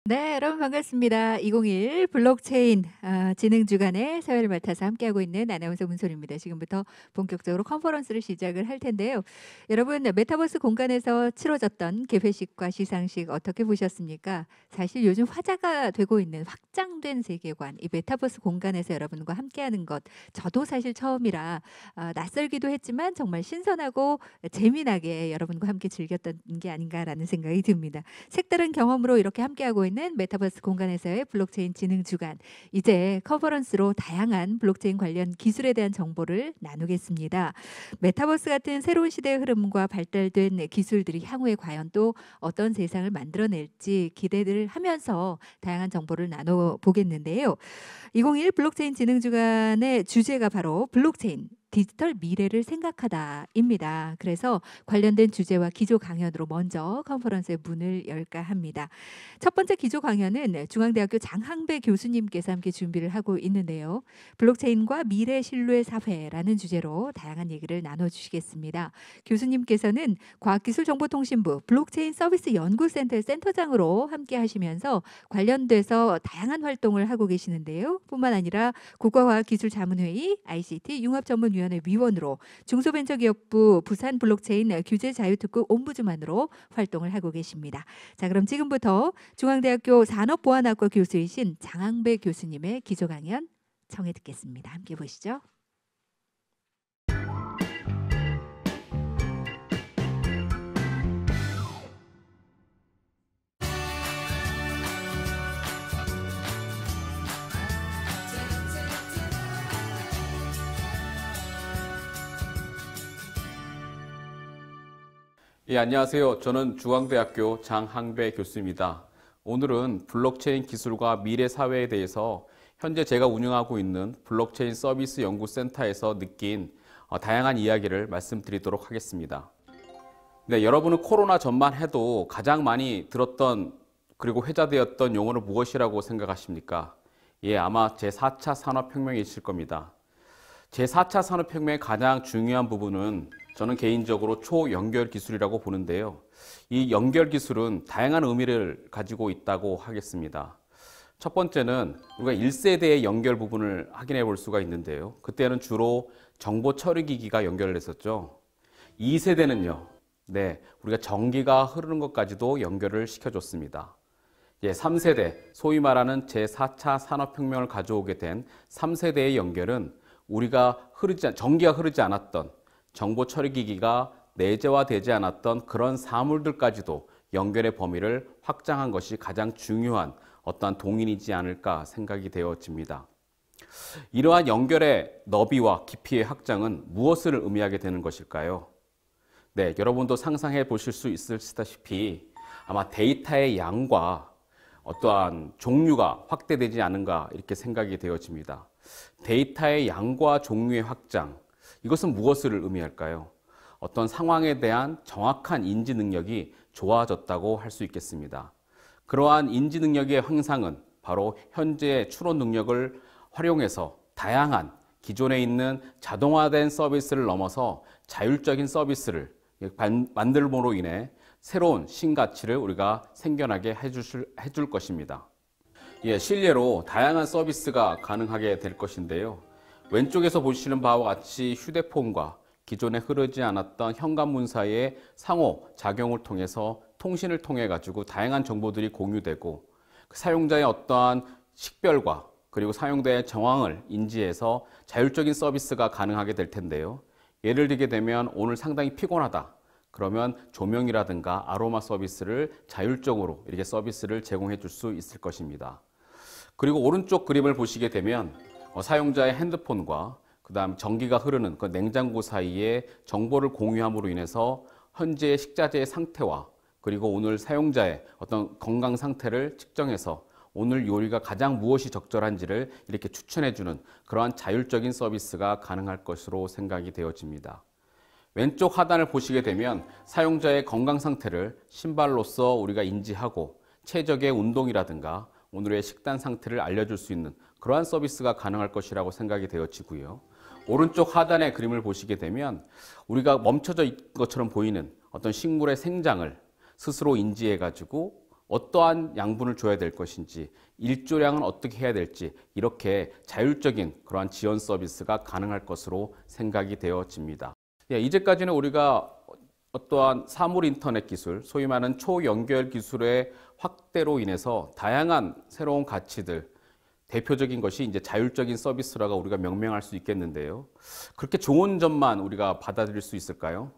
네, 여러분 반갑습니다. 2021 블록체인 진흥 주간의 사회를 맡아서 함께하고 있는 아나운서 문솔입니다. 지금부터 본격적으로 컨퍼런스를 시작을 할 텐데요. 여러분, 메타버스 공간에서 치러졌던 개회식과 시상식 어떻게 보셨습니까? 사실 요즘 화제가 되고 있는 확장된 세계관, 이 메타버스 공간에서 여러분과 함께하는 것, 저도 사실 처음이라 낯설기도 했지만 정말 신선하고 재미나게 여러분과 함께 즐겼던 게 아닌가라는 생각이 듭니다. 색다른 경험으로 이렇게 함께하고 있는 메타버스 공간에서의 블록체인 진흥 주간. 이제 컨퍼런스로 다양한 블록체인 관련 기술에 대한 정보를 나누겠습니다. 메타버스 같은 새로운 시대의 흐름과 발달된 기술들이 향후에 과연 또 어떤 세상을 만들어낼지 기대를 하면서 다양한 정보를 나눠 보겠는데요. 2021 블록체인 진흥 주간의 주제가 바로 블록체인 디지털 미래를 생각하다입니다. 그래서 관련된 주제와 기조 강연으로 먼저 컨퍼런스의 문을 열까 합니다. 첫 번째 기조 강연은 중앙대학교 장항배 교수님께서 함께 준비를 하고 있는데요. 블록체인과 미래 신뢰 사회라는 주제로 다양한 얘기를 나눠주시겠습니다. 교수님께서는 과학기술정보통신부 블록체인 서비스 연구센터의 센터장으로 함께 하시면서 관련돼서 다양한 활동을 하고 계시는데요. 뿐만 아니라 국가과학기술자문회의 ICT 융합전문위원회 위원으로 중소벤처기업부 부산 블록체인 규제자유특구 옴부즈만으로 활동을 하고 계십니다. 자, 그럼 지금부터 중앙대학교 산업보안학과 교수이신 장항배 교수님의 기조 강연 청해 듣겠습니다. 함께 보시죠. 예, 안녕하세요. 저는 중앙대학교 장항배 교수입니다. 오늘은 블록체인 기술과 미래 사회에 대해서 현재 제가 운영하고 있는 블록체인 서비스 연구센터에서 느낀 다양한 이야기를 말씀드리도록 하겠습니다. 네, 여러분은 코로나 전만 해도 가장 많이 들었던 그리고 회자되었던 용어는 무엇이라고 생각하십니까? 예, 아마 제4차 산업혁명이실 겁니다. 제4차 산업혁명의 가장 중요한 부분은 저는 개인적으로 초연결 기술이라고 보는데요. 이 연결 기술은 다양한 의미를 가지고 있다고 하겠습니다. 첫 번째는 우리가 1세대의 연결 부분을 확인해 볼 수가 있는데요. 그때는 주로 정보 처리 기기가 연결됐었죠. 2세대는요. 네, 우리가 전기가 흐르는 것까지도 연결을 시켜줬습니다. 3세대, 소위 말하는 제4차 산업혁명을 가져오게 된 3세대의 연결은 우리가 전기가 흐르지 않았던 정보 처리 기기가 내재화되지 않았던 그런 사물들까지도 연결의 범위를 확장한 것이 가장 중요한 어떠한 동인이지 않을까 생각이 되어집니다. 이러한 연결의 너비와 깊이의 확장은 무엇을 의미하게 되는 것일까요? 네, 여러분도 상상해 보실 수 있으시다시피 아마 데이터의 양과 어떠한 종류가 확대되지 않은가 이렇게 생각이 되어집니다. 데이터의 양과 종류의 확장, 이것은 무엇을 의미할까요? 어떤 상황에 대한 정확한 인지 능력이 좋아졌다고 할 수 있겠습니다. 그러한 인지 능력의 향상은 바로 현재의 추론 능력을 활용해서 다양한 기존에 있는 자동화된 서비스를 넘어서 자율적인 서비스를 만들므로 인해 새로운 신가치를 우리가 생겨나게 해줄 것입니다. 예, 실례로 다양한 서비스가 가능하게 될 것인데요. 왼쪽에서 보시는 바와 같이 휴대폰과 기존에 흐르지 않았던 현관문 사이의 상호 작용을 통해서 통신을 통해 가지고 다양한 정보들이 공유되고 사용자의 어떠한 식별과 그리고 사용자의 정황을 인지해서 자율적인 서비스가 가능하게 될 텐데요. 예를 들게 되면 오늘 상당히 피곤하다. 그러면 조명이라든가 아로마 서비스를 자율적으로 이렇게 서비스를 제공해 줄 수 있을 것입니다. 그리고 오른쪽 그림을 보시게 되면 사용자의 핸드폰과 그다음 전기가 흐르는 그 냉장고 사이에 정보를 공유함으로 인해서 현재의 식자재의 상태와 그리고 오늘 사용자의 어떤 건강 상태를 측정해서 오늘 요리가 가장 무엇이 적절한지를 이렇게 추천해주는 그러한 자율적인 서비스가 가능할 것으로 생각이 되어집니다. 왼쪽 하단을 보시게 되면 사용자의 건강 상태를 신발로서 우리가 인지하고 최적의 운동이라든가 오늘의 식단 상태를 알려줄 수 있는 그러한 서비스가 가능할 것이라고 생각이 되어지고요. 오른쪽 하단의 그림을 보시게 되면 우리가 멈춰져 있는 것처럼 보이는 어떤 식물의 생장을 스스로 인지해가지고 어떠한 양분을 줘야 될 것인지, 일조량은 어떻게 해야 될지 이렇게 자율적인 그러한 지원 서비스가 가능할 것으로 생각이 되어집니다. 이제까지는 우리가 어떠한 사물 인터넷 기술, 소위 말하는 초연결 기술의 확대로 인해서 다양한 새로운 가치들, 대표적인 것이 이제 자율적인 서비스라고 우리가 명명할 수 있겠는데요. 그렇게 좋은 점만 우리가 받아들일 수 있을까요?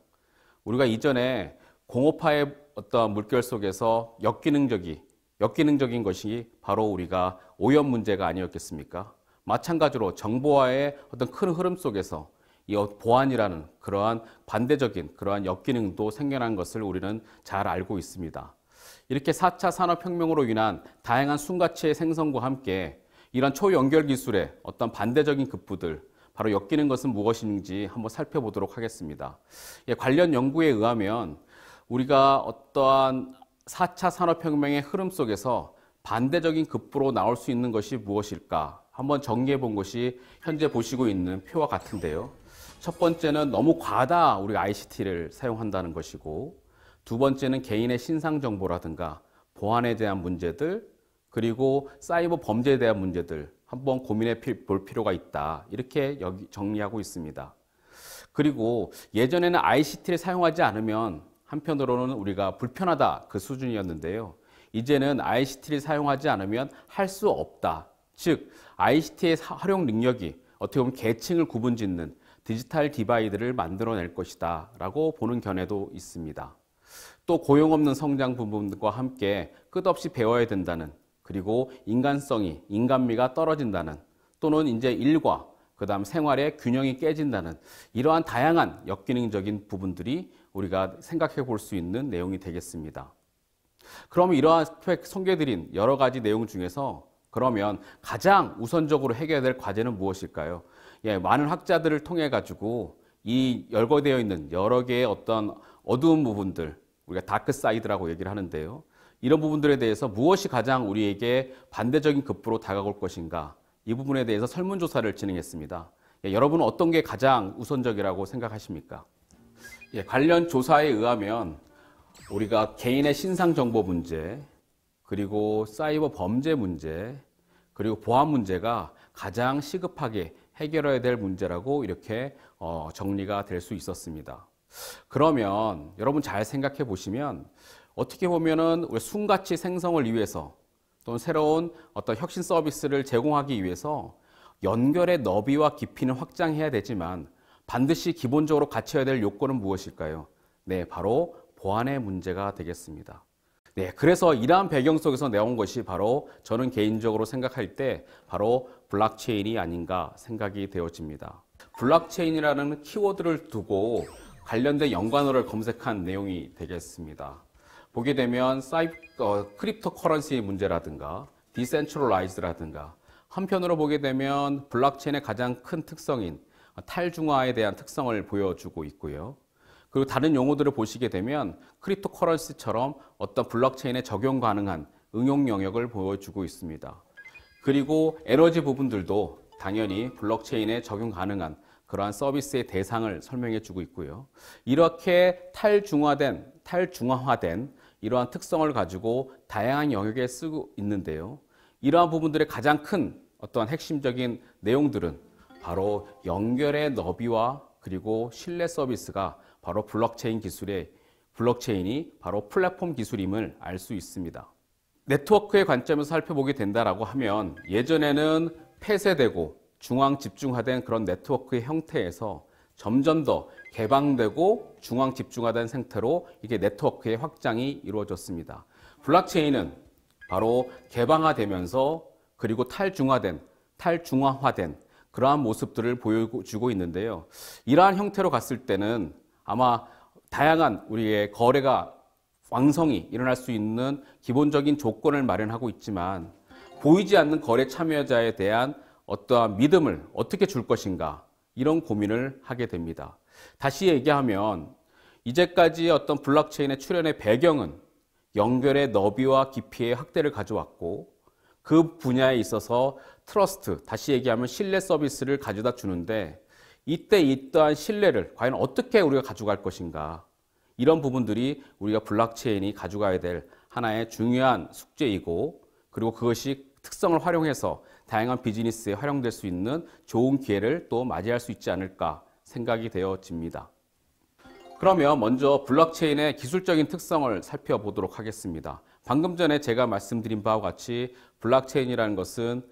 우리가 이전에 공업화의 어떤 물결 속에서 역기능적인 것이 바로 우리가 오염 문제가 아니었겠습니까? 마찬가지로 정보화의 어떤 큰 흐름 속에서 이 보안이라는 그러한 반대적인 그러한 역기능도 생겨난 것을 우리는 잘 알고 있습니다. 이렇게 4차 산업혁명으로 인한 다양한 순가치의 생성과 함께 이런 초연결 기술의 어떤 반대적인 급부들, 바로 엮이는 것은 무엇인지 한번 살펴보도록 하겠습니다. 관련 연구에 의하면 우리가 어떠한 4차 산업혁명의 흐름 속에서 반대적인 급부로 나올 수 있는 것이 무엇일까? 한번 정리해 본 것이 현재 보시고 있는 표와 같은데요. 첫 번째는 너무 과다 우리가 ICT를 사용한다는 것이고, 두 번째는 개인의 신상 정보라든가 보안에 대한 문제들, 그리고 사이버 범죄에 대한 문제들 한번 고민해 볼 필요가 있다. 이렇게 정리하고 있습니다. 그리고 예전에는 ICT를 사용하지 않으면 한편으로는 우리가 불편하다 그 수준이었는데요. 이제는 ICT를 사용하지 않으면 할 수 없다. 즉 ICT의 활용 능력이 어떻게 보면 계층을 구분짓는 디지털 디바이드를 만들어낼 것이다 라고 보는 견해도 있습니다. 또 고용 없는 성장 부분과 함께 끝없이 배워야 된다는, 그리고 인간성이, 인간미가 떨어진다는, 또는 이제 일과 그다음 생활의 균형이 깨진다는 이러한 다양한 역기능적인 부분들이 우리가 생각해 볼 수 있는 내용이 되겠습니다. 그러면 이러한 소개해드린 여러 가지 내용 중에서 그러면 가장 우선적으로 해결해야 될 과제는 무엇일까요? 많은 학자들을 통해 가지고 이 열거되어 있는 여러 개의 어떤 어두운 부분들, 우리가 다크 사이드라고 얘기를 하는데요. 이런 부분들에 대해서 무엇이 가장 우리에게 반대적인 급부로 다가올 것인가? 이 부분에 대해서 설문조사를 진행했습니다. 여러분은 어떤 게 가장 우선적이라고 생각하십니까? 관련 조사에 의하면 우리가 개인의 신상 정보 문제, 그리고 사이버 범죄 문제, 그리고 보안 문제가 가장 시급하게 해결해야 될 문제라고 이렇게 정리가 될 수 있었습니다. 그러면 여러분 잘 생각해 보시면 어떻게 보면은 우리 순가치 생성을 위해서 또는 새로운 어떤 혁신 서비스를 제공하기 위해서 연결의 너비와 깊이는 확장해야 되지만 반드시 기본적으로 갖춰야 될 요건은 무엇일까요? 네, 바로 보안의 문제가 되겠습니다. 네, 그래서 이러한 배경 속에서 나온 것이 바로 저는 개인적으로 생각할 때 바로 블록체인이 아닌가 생각이 되어집니다. 블록체인이라는 키워드를 두고 관련된 연관어를 검색한 내용이 되겠습니다. 보게 되면 크립토 커런시의 문제라든가 디센트럴라이즈라든가, 한편으로 보게 되면 블록체인의 가장 큰 특성인 탈중화에 대한 특성을 보여주고 있고요. 그리고 다른 용어들을 보시게 되면 크립토 커런시처럼 어떤 블록체인에 적용 가능한 응용 영역을 보여주고 있습니다. 그리고 에너지 부분들도 당연히 블록체인에 적용 가능한 그러한 서비스의 대상을 설명해 주고 있고요. 이렇게 탈중화화된 이러한 특성을 가지고 다양한 영역에 쓰고 있는데요. 이러한 부분들의 가장 큰 어떤 핵심적인 내용들은 바로 연결의 너비와 그리고 신뢰 서비스가 바로 블록체인이 바로 플랫폼 기술임을 알 수 있습니다. 네트워크의 관점에서 살펴보게 된다라고 하면 예전에는 폐쇄되고 중앙 집중화된 그런 네트워크의 형태에서 점점 더 개방되고 중앙 집중화된 상태로 이게 네트워크의 확장이 이루어졌습니다. 블록체인은 바로 개방화되면서 그리고 탈중화화된 그러한 모습들을 보여주고 있는데요. 이러한 형태로 갔을 때는 아마 다양한 우리의 거래가 왕성히 일어날 수 있는 기본적인 조건을 마련하고 있지만 보이지 않는 거래 참여자에 대한 어떠한 믿음을 어떻게 줄 것인가, 이런 고민을 하게 됩니다. 다시 얘기하면 이제까지 어떤 블록체인의 출현의 배경은 연결의 너비와 깊이의 확대를 가져왔고 그 분야에 있어서 트러스트, 다시 얘기하면 신뢰 서비스를 가져다 주는데 이때 이떠한 신뢰를 과연 어떻게 우리가 가져갈 것인가, 이런 부분들이 우리가 블록체인이 가져가야 될 하나의 중요한 숙제이고 그리고 그것이 특성을 활용해서 다양한 비즈니스에 활용될 수 있는 좋은 기회를 또 맞이할 수 있지 않을까 생각이 되어집니다. 그러면 먼저 블록체인의 기술적인 특성을 살펴보도록 하겠습니다. 방금 전에 제가 말씀드린 바와 같이 블록체인이라는 것은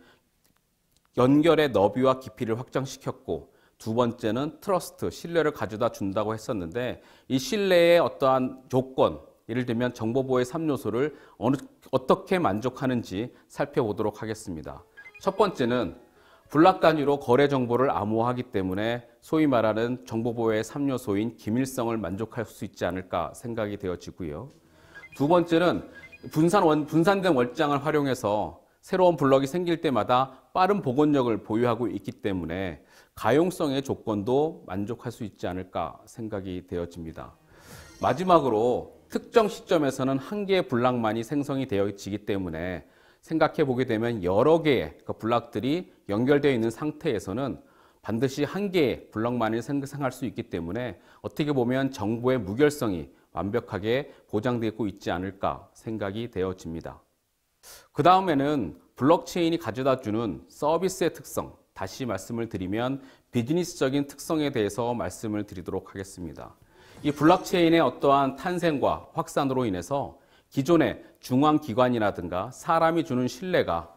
연결의 너비와 깊이를 확장시켰고 두 번째는 트러스트, 신뢰를 가져다 준다고 했었는데 이 신뢰의 어떠한 조건, 예를 들면 정보보호의 3요소를 어떻게 만족하는지 살펴보도록 하겠습니다. 첫 번째는 블록 단위로 거래 정보를 암호화하기 때문에 소위 말하는 정보보호의 3요소인 기밀성을 만족할 수 있지 않을까 생각이 되어지고요. 두 번째는 분산된 월장을 활용해서 새로운 블록이 생길 때마다 빠른 복원력을 보유하고 있기 때문에 가용성의 조건도 만족할 수 있지 않을까 생각이 되어집니다. 마지막으로 특정 시점에서는 한 개의 블록만이 생성이 되어지기 때문에 생각해 보게 되면 여러 개의 블록들이 연결되어 있는 상태에서는 반드시 한 개의 블록만을 생성할 수 있기 때문에 어떻게 보면 정보의 무결성이 완벽하게 보장되고 있지 않을까 생각이 되어집니다. 그 다음에는 블록체인이 가져다 주는 서비스의 특성, 다시 말씀을 드리면 비즈니스적인 특성에 대해서 말씀을 드리도록 하겠습니다. 이 블록체인의 어떠한 탄생과 확산으로 인해서 기존의 중앙기관이라든가 사람이 주는 신뢰가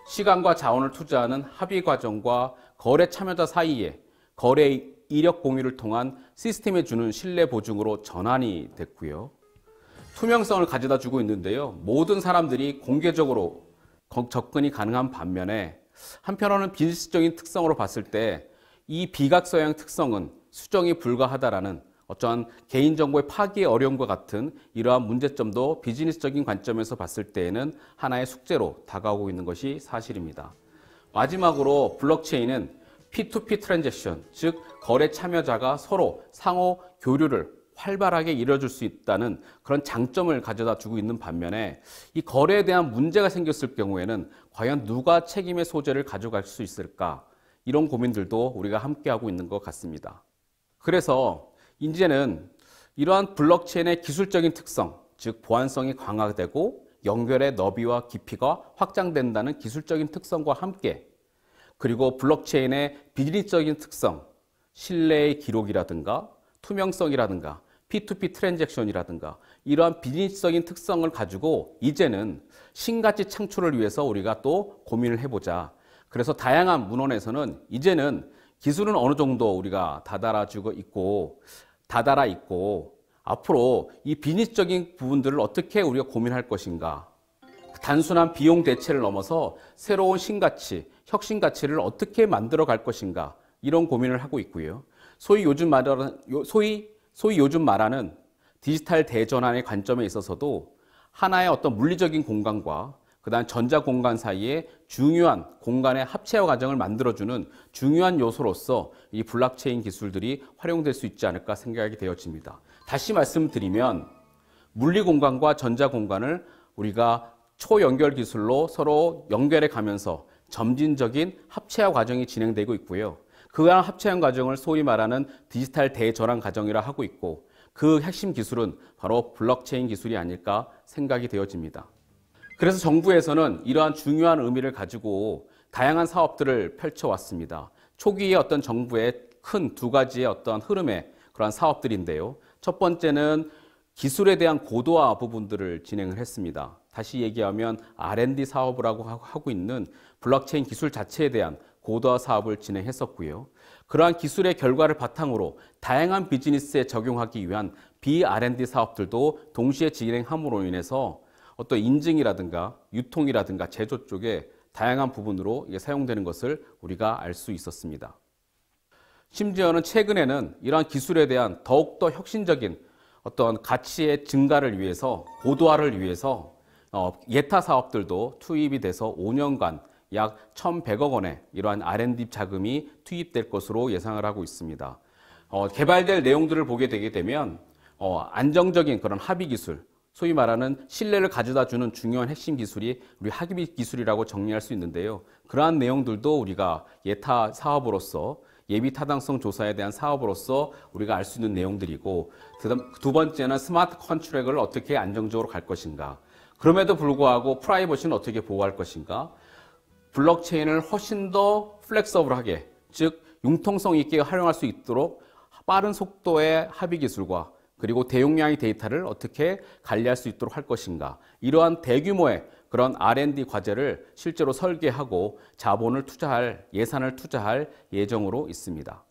시간과 자원을 투자하는 합의 과정과 거래 참여자 사이에 거래 이력 공유를 통한 시스템에 주는 신뢰 보증으로 전환이 됐고요. 투명성을 가져다 주고 있는데요. 모든 사람들이 공개적으로 접근이 가능한 반면에 한편으로는 비즈니스적인 특성으로 봤을 때 이 비각서형 특성은 수정이 불가하다라는 어떠한 개인정보의 파기의 어려움과 같은 이러한 문제점도 비즈니스적인 관점에서 봤을 때에는 하나의 숙제로 다가오고 있는 것이 사실입니다. 마지막으로 블록체인은 P2P 트랜잭션, 즉 거래 참여자가 서로 상호 교류를 활발하게 이뤄줄 수 있다는 그런 장점을 가져다 주고 있는 반면에 이 거래에 대한 문제가 생겼을 경우에는 과연 누가 책임의 소재를 가져갈 수 있을까? 이런 고민들도 우리가 함께하고 있는 것 같습니다. 그래서 이제는 이러한 블록체인의 기술적인 특성, 즉 보안성이 강화되고 연결의 너비와 깊이가 확장된다는 기술적인 특성과 함께 그리고 블록체인의 비즈니스적인 특성, 신뢰의 기록이라든가 투명성이라든가 P2P 트랜잭션이라든가 이러한 비즈니스적인 특성을 가지고 이제는 신가치 창출을 위해서 우리가 또 고민을 해보자. 그래서 다양한 문헌에서는 이제는 기술은 어느 정도 우리가 다달아 있고 앞으로 이 비즈니스적인 부분들을 어떻게 우리가 고민할 것인가. 단순한 비용 대체를 넘어서 새로운 신가치, 혁신가치를 어떻게 만들어 갈 것인가. 이런 고민을 하고 있고요. 소위 요즘 말하는 디지털 대전환의 관점에 있어서도 하나의 어떤 물리적인 공간과 그다음 전자 공간 사이에 중요한 공간의 합체화 과정을 만들어주는 중요한 요소로서 이 블록체인 기술들이 활용될 수 있지 않을까 생각이 되어집니다. 다시 말씀드리면 물리 공간과 전자 공간을 우리가 초연결 기술로 서로 연결해 가면서 점진적인 합체화 과정이 진행되고 있고요. 그러한 합체화 과정을 소위 말하는 디지털 대전환 과정이라 하고 있고 그 핵심 기술은 바로 블록체인 기술이 아닐까 생각이 되어집니다. 그래서 정부에서는 이러한 중요한 의미를 가지고 다양한 사업들을 펼쳐왔습니다. 초기에 어떤 정부의 큰 두 가지의 어떤 흐름의 그러한 사업들인데요. 첫 번째는 기술에 대한 고도화 부분들을 진행을 했습니다. 다시 얘기하면 R&D 사업을 하고 있는 블록체인 기술 자체에 대한 고도화 사업을 진행했었고요. 그러한 기술의 결과를 바탕으로 다양한 비즈니스에 적용하기 위한 B&R&D 사업들도 동시에 진행함으로 인해서 어떤 인증이라든가 유통이라든가 제조 쪽에 다양한 부분으로 이게 사용되는 것을 우리가 알 수 있었습니다. 심지어는 최근에는 이러한 기술에 대한 더욱더 혁신적인 어떤 가치의 증가를 위해서 고도화를 위해서 예타 사업들도 투입이 돼서 5년간 약 1,100억 원의 이러한 R&D 자금이 투입될 것으로 예상을 하고 있습니다. 개발될 내용들을 보게 되게 되면 안정적인 그런 합의 기술, 소위 말하는 신뢰를 가져다 주는 중요한 핵심 기술이 우리 합의 기술이라고 정리할 수 있는데요. 그러한 내용들도 우리가 예타 사업으로서 예비 타당성 조사에 대한 사업으로서 우리가 알 수 있는 내용들이고 두 번째는 스마트 컨트랙을 어떻게 안정적으로 갈 것인가. 그럼에도 불구하고 프라이버시는 어떻게 보호할 것인가? 블록체인을 훨씬 더 플렉서블하게, 즉 융통성 있게 활용할 수 있도록 빠른 속도의 합의 기술과 그리고 대용량의 데이터를 어떻게 관리할 수 있도록 할 것인가? 이러한 대규모의 그런 R&D 과제를 실제로 설계하고 자본을 투자할, 예산을 투자할 예정으로 있습니다.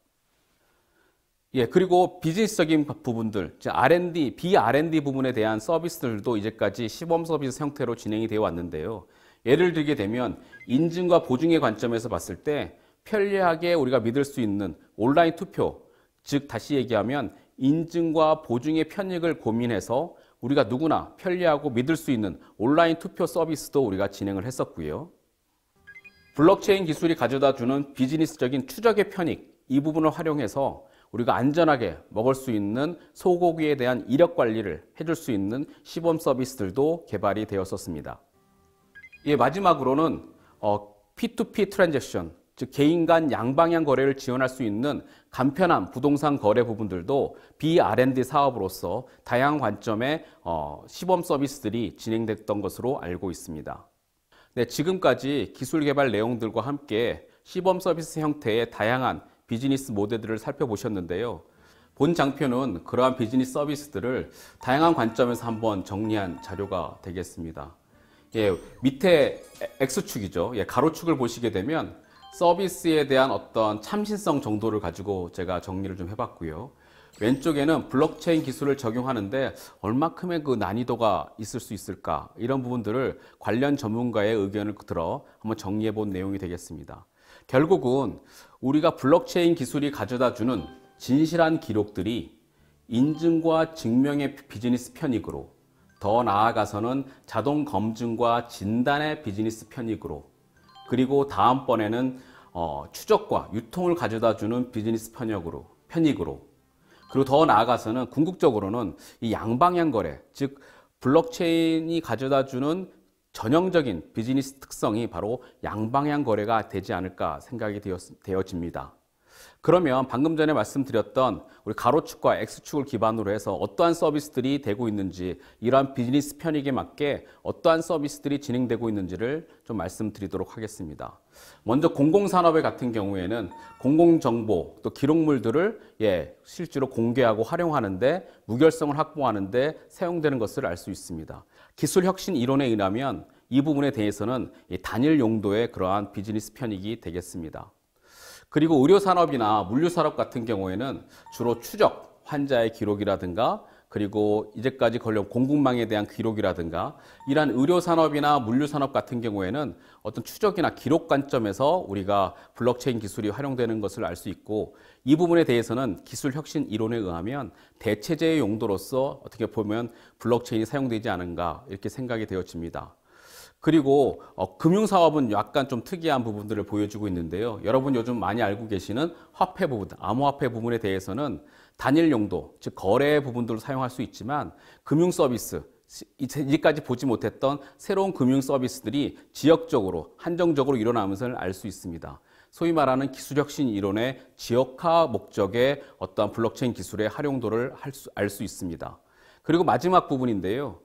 예, 그리고 비즈니스적인 부분들, 즉 R&D, 비R&D 부분에 대한 서비스들도 이제까지 시범 서비스 형태로 진행이 되어 왔는데요. 예를 들게 되면 인증과 보증의 관점에서 봤을 때 편리하게 우리가 믿을 수 있는 온라인 투표, 즉 다시 얘기하면 인증과 보증의 편익을 고민해서 우리가 누구나 편리하고 믿을 수 있는 온라인 투표 서비스도 우리가 진행을 했었고요. 블록체인 기술이 가져다 주는 비즈니스적인 추적의 편익, 이 부분을 활용해서 우리가 안전하게 먹을 수 있는 소고기에 대한 이력 관리를 해줄 수 있는 시범 서비스들도 개발이 되었었습니다. 예, 마지막으로는 P2P 트랜잭션, 즉 개인 간 양방향 거래를 지원할 수 있는 간편한 부동산 거래 부분들도 비R&D 사업으로서 다양한 관점의 시범 서비스들이 진행됐던 것으로 알고 있습니다. 네, 지금까지 기술 개발 내용들과 함께 시범 서비스 형태의 다양한 비즈니스 모델들을 살펴보셨는데요. 본 장표는 그러한 비즈니스 서비스들을 다양한 관점에서 한번 정리한 자료가 되겠습니다. 예, 밑에 X축이죠. 예, 가로축을 보시게 되면 서비스에 대한 어떤 참신성 정도를 가지고 제가 정리를 좀 해봤고요. 왼쪽에는 블록체인 기술을 적용하는데 얼마큼의 그 난이도가 있을 수 있을까, 이런 부분들을 관련 전문가의 의견을 들어 한번 정리해 본 내용이 되겠습니다. 결국은 우리가 블록체인 기술이 가져다 주는 진실한 기록들이 인증과 증명의 비즈니스 편익으로, 더 나아가서는 자동 검증과 진단의 비즈니스 편익으로, 그리고 다음번에는 추적과 유통을 가져다 주는 비즈니스 편익으로, 그리고 더 나아가서는 궁극적으로는 이 양방향 거래, 즉 블록체인이 가져다 주는 전형적인 비즈니스 특성이 바로 양방향 거래가 되지 않을까 생각이 되어집니다. 그러면 방금 전에 말씀드렸던 우리 가로축과 X축을 기반으로 해서 어떠한 서비스들이 되고 있는지, 이러한 비즈니스 편익에 맞게 어떠한 서비스들이 진행되고 있는지를 좀 말씀드리도록 하겠습니다. 먼저 공공산업의 같은 경우에는 공공정보 또 기록물들을 실제로 공개하고 활용하는데, 무결성을 확보하는데 사용되는 것을 알 수 있습니다. 기술 혁신 이론에 의하면 이 부분에 대해서는 단일 용도의 그러한 비즈니스 편익이 되겠습니다. 그리고 의료산업이나 물류산업 같은 경우에는 주로 추적, 환자의 기록이라든가, 그리고 이제까지 걸려온 공급망에 대한 기록이라든가, 이러한 의료산업이나 물류산업 같은 경우에는 어떤 추적이나 기록 관점에서 우리가 블록체인 기술이 활용되는 것을 알 수 있고, 이 부분에 대해서는 기술 혁신 이론에 의하면 대체제의 용도로서 어떻게 보면 블록체인이 사용되지 않은가, 이렇게 생각이 되어집니다. 그리고 금융사업은 약간 좀 특이한 부분들을 보여주고 있는데요. 여러분 요즘 많이 알고 계시는 화폐 부분, 암호화폐 부분에 대해서는 단일 용도, 즉 거래 부분들을 사용할 수 있지만, 금융 서비스, 이제까지 보지 못했던 새로운 금융 서비스들이 지역적으로, 한정적으로 일어나면서 알 수 있습니다. 소위 말하는 기술혁신 이론의 지역화 목적의 어떠한 블록체인 기술의 활용도를 알 수 있습니다. 그리고 마지막 부분인데요.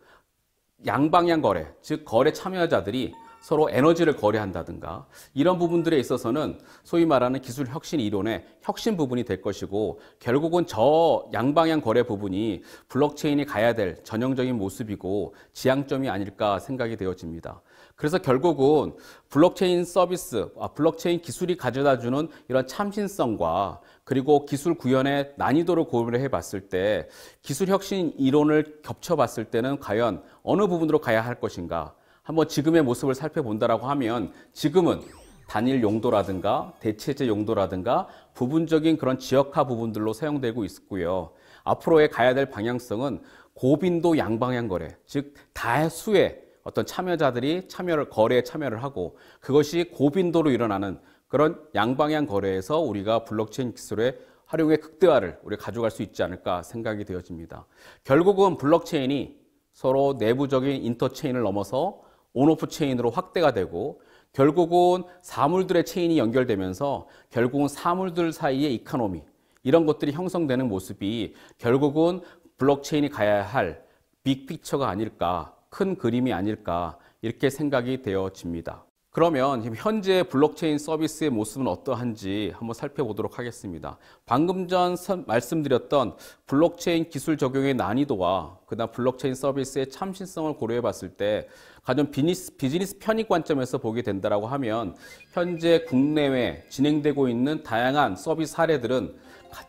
양방향 거래, 즉 거래 참여자들이 서로 에너지를 거래한다든가, 이런 부분들에 있어서는 소위 말하는 기술 혁신 이론의 혁신 부분이 될 것이고, 결국은 저 양방향 거래 부분이 블록체인이 가야 될 전형적인 모습이고 지향점이 아닐까 생각이 되어집니다. 그래서 결국은 블록체인 서비스, 블록체인 기술이 가져다 주는 이런 참신성과 그리고 기술 구현의 난이도를 고려해 봤을 때, 기술 혁신 이론을 겹쳐 봤을 때는 과연 어느 부분으로 가야 할 것인가, 한번 지금의 모습을 살펴본다라고 하면, 지금은 단일 용도라든가 대체제 용도라든가 부분적인 그런 지역화 부분들로 사용되고 있고요. 앞으로의 가야 될 방향성은 고빈도 양방향 거래, 즉 다수의 어떤 참여자들이 거래에 참여를 하고, 그것이 고빈도로 일어나는 그런 양방향 거래에서 우리가 블록체인 기술의 활용의 극대화를 우리가 가져갈 수 있지 않을까 생각이 되어집니다. 결국은 블록체인이 서로 내부적인 인터체인을 넘어서 온오프 체인으로 확대가 되고, 결국은 사물들의 체인이 연결되면서 결국은 사물들 사이의 이코노미, 이런 것들이 형성되는 모습이 결국은 블록체인이 가야 할 빅픽처가 아닐까, 큰 그림이 아닐까 이렇게 생각이 되어집니다. 그러면 지금 현재 블록체인 서비스의 모습은 어떠한지 한번 살펴보도록 하겠습니다. 방금 전 말씀드렸던 블록체인 기술 적용의 난이도와 그다음 블록체인 서비스의 참신성을 고려해 봤을 때 가장 비즈니스 편익 관점에서 보게 된다라고 하면 현재 국내외 진행되고 있는 다양한 서비스 사례들은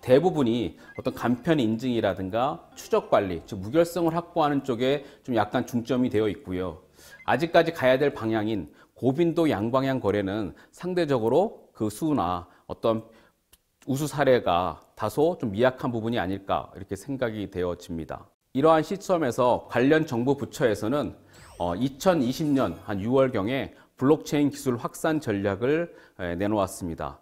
대부분이 어떤 간편 인증이라든가 추적 관리, 즉 무결성을 확보하는 쪽에 좀 약간 중점이 되어 있고요. 아직까지 가야 될 방향인 고빈도 양방향 거래는 상대적으로 그 수나 어떤 우수 사례가 다소 좀 미약한 부분이 아닐까 이렇게 생각이 되어집니다. 이러한 시점에서 관련 정부 부처에서는 2020년 한 6월경에 블록체인 기술 확산 전략을 내놓았습니다.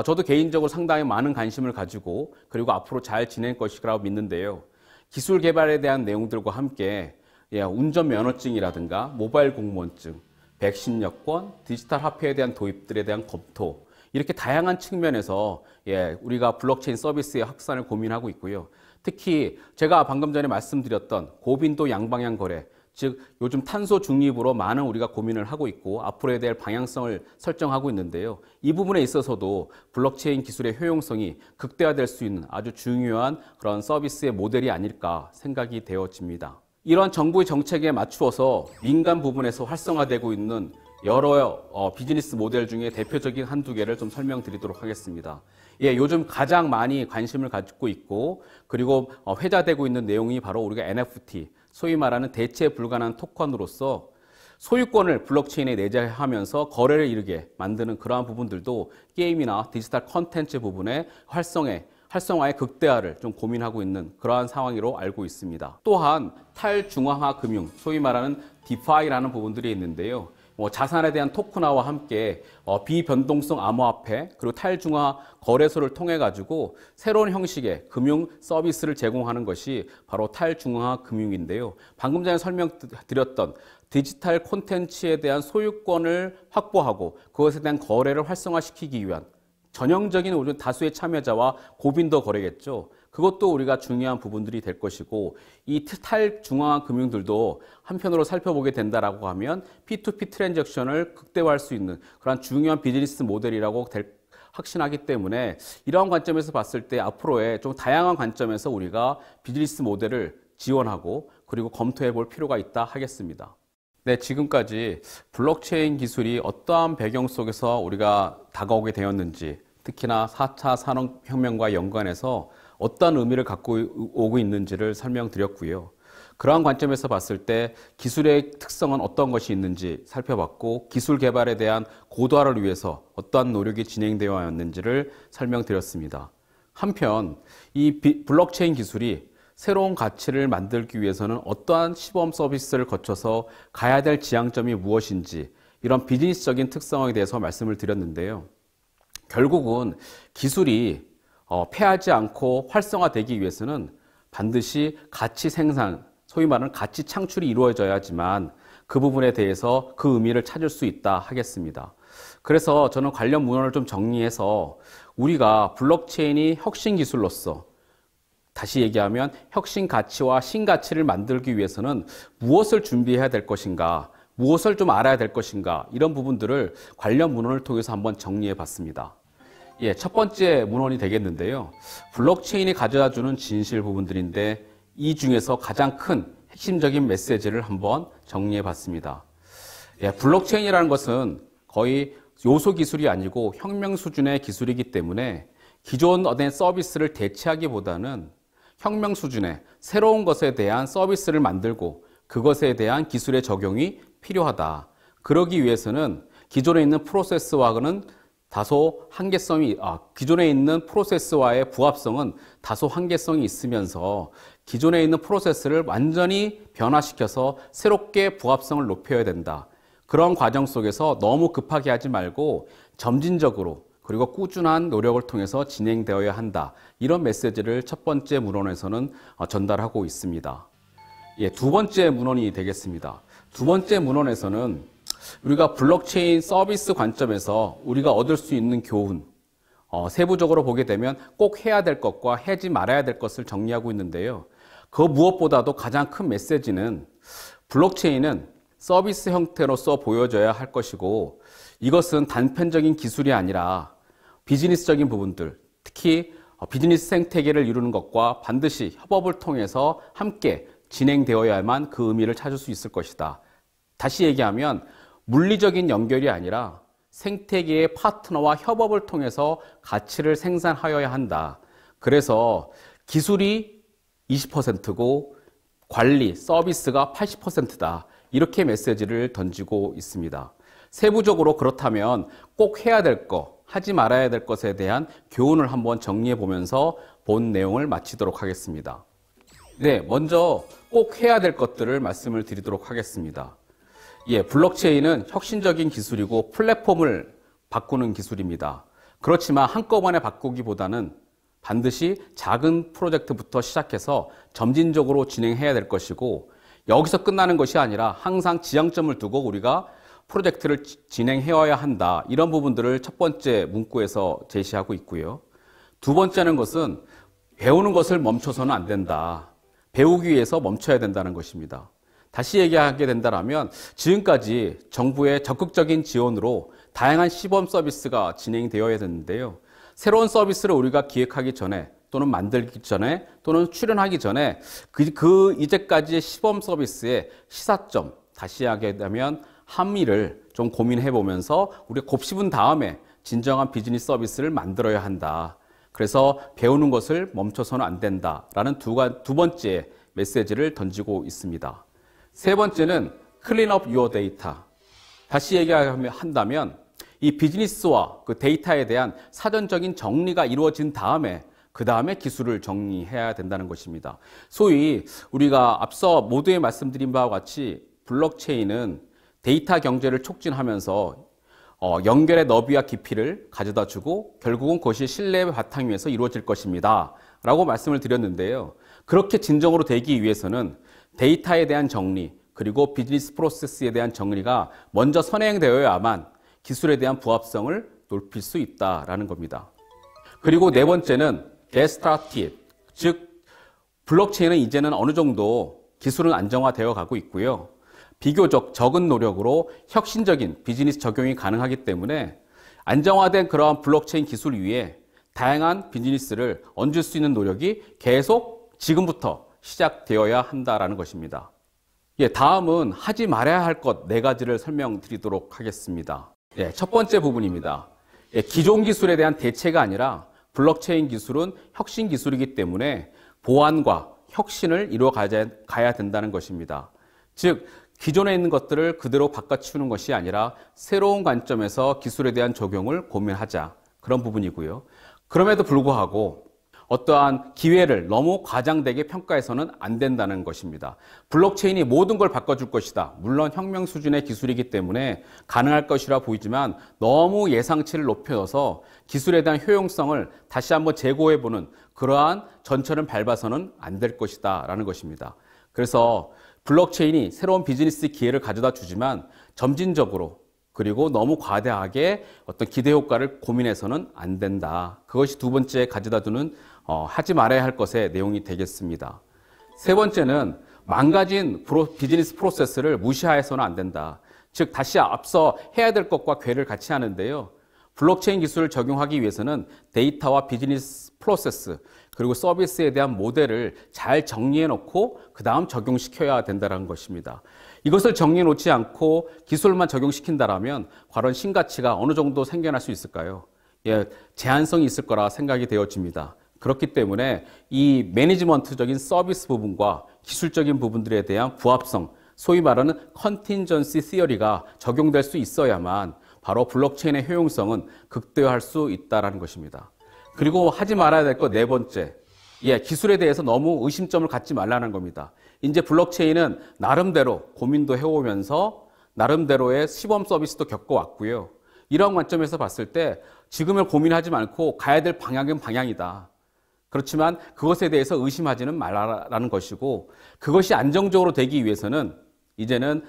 저도 개인적으로 상당히 많은 관심을 가지고 그리고 앞으로 잘 지낼 것이라고 믿는데요. 기술 개발에 대한 내용들과 함께 운전면허증이라든가 모바일 공무원증, 백신 여권, 디지털 화폐에 대한 도입들에 대한 검토, 이렇게 다양한 측면에서 우리가 블록체인 서비스의 확산을 고민하고 있고요. 특히 제가 방금 전에 말씀드렸던 고빈도 양방향 거래, 즉 요즘 탄소 중립으로 많은 우리가 고민을 하고 있고 앞으로에 대한 방향성을 설정하고 있는데요. 이 부분에 있어서도 블록체인 기술의 효용성이 극대화될 수 있는 아주 중요한 그런 서비스의 모델이 아닐까 생각이 되어집니다. 이러한 정부의 정책에 맞추어서 민간 부분에서 활성화되고 있는 여러 비즈니스 모델 중에 대표적인 한두 개를 좀 설명드리도록 하겠습니다. 요즘 가장 많이 관심을 갖고 있고 그리고 회자되고 있는 내용이 바로 우리가 NFT, 소위 말하는 대체 불가능한 토큰으로서 소유권을 블록체인에 내재하면서 거래를 이루게 만드는 그러한 부분들도 게임이나 디지털 콘텐츠 부분의 활성화의 극대화를 좀 고민하고 있는 그러한 상황으로 알고 있습니다. 또한 탈중앙화 금융, 소위 말하는 디파이라는 부분들이 있는데요. 자산에 대한 토큰화와 함께 비변동성 암호화폐 그리고 탈중앙화 거래소를 통해 가지고 새로운 형식의 금융 서비스를 제공하는 것이 바로 탈중앙화 금융인데요. 방금 전에 설명드렸던 디지털 콘텐츠에 대한 소유권을 확보하고 그것에 대한 거래를 활성화시키기 위한 전형적인 우리 다수의 참여자와 고빈도 거래겠죠. 그것도 우리가 중요한 부분들이 될 것이고 이 탈중앙화 금융들도 한편으로 살펴보게 된다라고 하면 P2P 트랜잭션을 극대화할 수 있는 그런 중요한 비즈니스 모델이라고 확신하기 때문에 이러한 관점에서 봤을 때 앞으로의 좀 다양한 관점에서 우리가 비즈니스 모델을 지원하고 그리고 검토해 볼 필요가 있다 하겠습니다. 네, 지금까지 블록체인 기술이 어떠한 배경 속에서 우리가 다가오게 되었는지, 특히나 4차 산업혁명과 연관해서 어떤 의미를 갖고 오고 있는지를 설명드렸고요. 그러한 관점에서 봤을 때 기술의 특성은 어떤 것이 있는지 살펴봤고 기술 개발에 대한 고도화를 위해서 어떠한 노력이 진행되어 왔는지를 설명드렸습니다. 한편 이 블록체인 기술이 새로운 가치를 만들기 위해서는 어떠한 시범 서비스를 거쳐서 가야 될 지향점이 무엇인지 이런 비즈니스적인 특성에 대해서 말씀을 드렸는데요. 결국은 기술이 폐하지 않고 활성화되기 위해서는 반드시 가치 생산, 소위 말하는 가치 창출이 이루어져야지만 그 부분에 대해서 그 의미를 찾을 수 있다 하겠습니다. 그래서 저는 관련 문헌을 좀 정리해서 우리가 블록체인이 혁신 기술로서 다시 얘기하면 혁신 가치와 신가치를 만들기 위해서는 무엇을 준비해야 될 것인가, 무엇을 좀 알아야 될 것인가 이런 부분들을 관련 문헌을 통해서 한번 정리해 봤습니다. 첫 번째 문헌이 되겠는데요. 블록체인이 가져다주는 진실 부분들인데 이 중에서 가장 큰 핵심적인 메시지를 한번 정리해 봤습니다. 블록체인이라는 것은 거의 요소 기술이 아니고 혁명 수준의 기술이기 때문에 기존 어떤 서비스를 대체하기보다는 혁명 수준의 새로운 것에 대한 서비스를 만들고 그것에 대한 기술의 적용이 필요하다. 그러기 위해서는 기존에 있는 프로세스와는 다소 기존에 있는 프로세스와의 부합성은 다소 한계성이 있으면서 기존에 있는 프로세스를 완전히 변화시켜서 새롭게 부합성을 높여야 된다. 그런 과정 속에서 너무 급하게 하지 말고 점진적으로 그리고 꾸준한 노력을 통해서 진행되어야 한다. 이런 메시지를 첫 번째 문헌에서는 전달하고 있습니다. 두 번째 문헌이 되겠습니다. 두 번째 문헌에서는 우리가 블록체인 서비스 관점에서 우리가 얻을 수 있는 교훈, 세부적으로 보게 되면 꼭 해야 될 것과 하지 말아야 될 것을 정리하고 있는데요. 그 무엇보다도 가장 큰 메시지는 블록체인은 서비스 형태로서 보여져야 할 것이고 이것은 단편적인 기술이 아니라 비즈니스적인 부분들, 특히 비즈니스 생태계를 이루는 것과 반드시 협업을 통해서 함께 진행되어야만 그 의미를 찾을 수 있을 것이다. 다시 얘기하면 물리적인 연결이 아니라 생태계의 파트너와 협업을 통해서 가치를 생산하여야 한다. 그래서 기술이 20%고 관리, 서비스가 80%다. 이렇게 메시지를 던지고 있습니다. 세부적으로 그렇다면 꼭 해야 될 것, 하지 말아야 될 것에 대한 교훈을 한번 정리해 보면서 본 내용을 마치도록 하겠습니다. 네, 먼저 꼭 해야 될 것들을 말씀을 드리도록 하겠습니다. 블록체인은 혁신적인 기술이고 플랫폼을 바꾸는 기술입니다. 그렇지만 한꺼번에 바꾸기보다는 반드시 작은 프로젝트부터 시작해서 점진적으로 진행해야 될 것이고 여기서 끝나는 것이 아니라 항상 지향점을 두고 우리가 프로젝트를 진행해야 한다. 이런 부분들을 첫 번째 문구에서 제시하고 있고요. 두 번째는 것은 배우는 것을 멈춰서는 안 된다. 배우기 위해서 멈춰야 된다는 것입니다. 다시 얘기하게 된다면 지금까지 정부의 적극적인 지원으로 다양한 시범 서비스가 진행되어야 되는데요. 새로운 서비스를 우리가 기획하기 전에 또는 만들기 전에 또는 출연하기 전에 그 이제까지의 시범 서비스의 시사점, 다시 하게 되면 함의를 좀 고민해 보면서 우리가 곱씹은 다음에 진정한 비즈니스 서비스를 만들어야 한다. 그래서 배우는 것을 멈춰서는 안 된다라는 두 번째 메시지를 던지고 있습니다. 세 번째는 Clean up your data. 다시 얘기한다면 이 비즈니스와 그 데이터에 대한 사전적인 정리가 이루어진 다음에 그 다음에 기술을 정리해야 된다는 것입니다. 소위 우리가 앞서 모두에 말씀드린 바와 같이 블록체인은 데이터 경제를 촉진하면서 연결의 너비와 깊이를 가져다 주고 결국은 그것이 신뢰의 바탕 위에서 이루어질 것입니다. 라고 말씀을 드렸는데요. 그렇게 진정으로 되기 위해서는 데이터에 대한 정리 그리고 비즈니스 프로세스에 대한 정리가 먼저 선행되어야만 기술에 대한 부합성을 높일 수 있다라는 겁니다. 그리고 네 번째는 get started, 즉 블록체인은 이제는 어느 정도 기술은 안정화되어 가고 있고요. 비교적 적은 노력으로 혁신적인 비즈니스 적용이 가능하기 때문에 안정화된 그러한 블록체인 기술 위에 다양한 비즈니스를 얹을 수 있는 노력이 계속 지금부터 시작되어야 한다라는 것입니다. 다음은 하지 말아야 할 것 네 가지를 설명드리도록 하겠습니다. 첫 번째 부분입니다. 기존 기술에 대한 대체가 아니라 블록체인 기술은 혁신 기술이기 때문에 보완과 혁신을 이루어 가야 된다는 것입니다. 즉 기존에 있는 것들을 그대로 바꿔치우는 것이 아니라 새로운 관점에서 기술에 대한 적용을 고민하자. 그런 부분이고요. 그럼에도 불구하고 어떠한 기회를 너무 과장되게 평가해서는 안 된다는 것입니다. 블록체인이 모든 걸 바꿔줄 것이다. 물론 혁명 수준의 기술이기 때문에 가능할 것이라 보이지만 너무 예상치를 높여서 기술에 대한 효용성을 다시 한번 재고해보는 그러한 전철을 밟아서는 안 될 것이다 라는 것입니다. 그래서 블록체인이 새로운 비즈니스 기회를 가져다 주지만 점진적으로 그리고 너무 과대하게 어떤 기대 효과를 고민해서는 안 된다. 그것이 두 번째 가져다 두는 하지 말아야 할 것의 내용이 되겠습니다. 세 번째는 망가진 비즈니스 프로세스를 무시해서는 안 된다. 즉 다시 앞서 해야 될 것과 궤를 같이 하는데요. 블록체인 기술을 적용하기 위해서는 데이터와 비즈니스 프로세스 그리고 서비스에 대한 모델을 잘 정리해 놓고 그 다음 적용시켜야 된다는 것입니다. 이것을 정리해 놓지 않고 기술만 적용시킨다면 과연 신가치가 어느 정도 생겨날 수 있을까요? 제한성이 있을 거라 생각이 되어집니다. 그렇기 때문에 이 매니지먼트적인 서비스 부분과 기술적인 부분들에 대한 부합성, 소위 말하는 컨틴전시 시어리가 적용될 수 있어야만 바로 블록체인의 효용성은 극대화할 수 있다는 것입니다. 그리고 하지 말아야 될 것 네 번째, 기술에 대해서 너무 의심점을 갖지 말라는 겁니다. 이제 블록체인은 나름대로 고민도 해오면서 나름대로의 시범 서비스도 겪어왔고요. 이런 관점에서 봤을 때 지금을 고민하지 않고 가야 될 방향은 방향이다. 그렇지만 그것에 대해서 의심하지는 말라는 것이고 그것이 안정적으로 되기 위해서는 이제는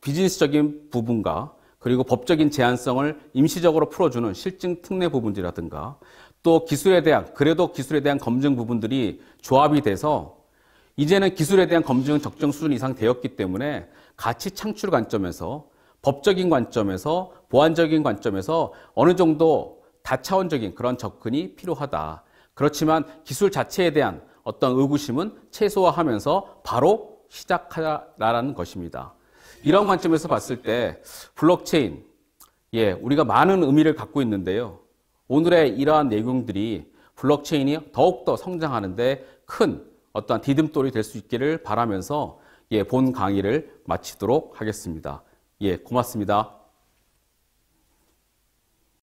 비즈니스적인 부분과 그리고 법적인 제한성을 임시적으로 풀어주는 실증 특례 부분이라든가 또 기술에 대한 검증 부분들이 조합이 돼서 이제는 기술에 대한 검증은 적정 수준 이상 되었기 때문에 가치 창출 관점에서, 법적인 관점에서, 보안적인 관점에서 어느 정도 다차원적인 그런 접근이 필요하다. 그렇지만 기술 자체에 대한 어떤 의구심은 최소화하면서 바로 시작하라는 것입니다. 이런 관점에서 봤을 때 블록체인, 우리가 많은 의미를 갖고 있는데요. 오늘의 이러한 내용들이 블록체인이 더욱더 성장하는데 큰 어떤 디딤돌이 될 수 있기를 바라면서 본 강의를 마치도록 하겠습니다. 고맙습니다.